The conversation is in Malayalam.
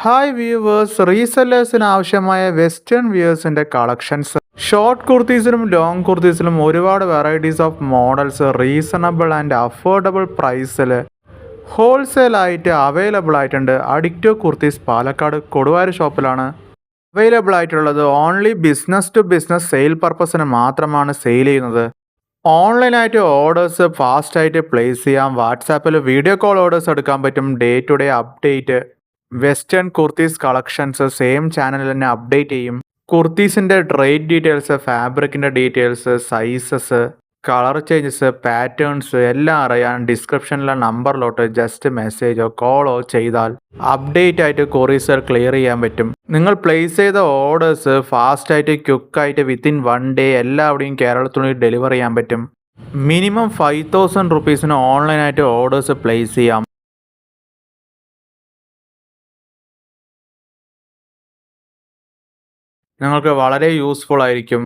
ഹായ് വ്യൂവേഴ്സ്, റീസെല്ലേഴ്സിന് ആവശ്യമായ വെസ്റ്റേൺ വ്യൂവേഴ്സിൻ്റെ കളക്ഷൻസ് ഷോർട്ട് കുർത്തീസിലും ലോങ് കുർത്തീസിലും ഒരുപാട് varieties of models reasonable and affordable പ്രൈസിൽ ഹോൾസെയിലായിട്ട് അവൈലബിൾ ആയിട്ടുണ്ട്. അഡിക്റ്റോ കുർത്തീസ് പാലക്കാട് കൊടുവായൂർ ഷോപ്പിലാണ് അവൈലബിൾ ആയിട്ടുള്ളത്. Only business to business sale പർപ്പസിന് മാത്രമാണ് സെയിൽ ചെയ്യുന്നത്. ഓൺലൈനായിട്ട് ഓർഡേഴ്സ് ഫാസ്റ്റായിട്ട് പ്ലേസ് ചെയ്യാം. വാട്സാപ്പിൽ വീഡിയോ കോൾ ഓർഡേഴ്സ് എടുക്കാൻ പറ്റും. Day to day update western kurtis collections same ചാനലിൽ തന്നെ അപ്ഡേറ്റ് ചെയ്യും. കുർത്തീസിൻ്റെ റേറ്റ് ഡീറ്റെയിൽസ്, ഫാബ്രിക്കിൻ്റെ details, sizes, colour changes, patterns എല്ലാം അറിയാൻ ഡിസ്ക്രിപ്ഷനിലെ നമ്പറിലോട്ട് ജസ്റ്റ് മെസ്സേജോ കോളോ ചെയ്താൽ അപ്ഡേറ്റ് ആയിട്ട് കൊറിയർ ക്ലിയർ ചെയ്യാൻ പറ്റും. നിങ്ങൾ പ്ലേസ് ചെയ്ത ഓർഡേഴ്സ് ഫാസ്റ്റായിട്ട് ക്വിക്കായിട്ട് വിത്തിൻ 1 ഡേ എല്ലാവിടെയും കേരളത്തിൽ ഡെലിവർ ചെയ്യാൻ പറ്റും. മിനിമം 5000 റുപ്പീസിന് ഓൺലൈനായിട്ട് ഓർഡേഴ്സ് പ്ലേസ് ചെയ്യാം. നിങ്ങൾക്ക് വളരെ യൂസ്ഫുൾ ആയിരിക്കും.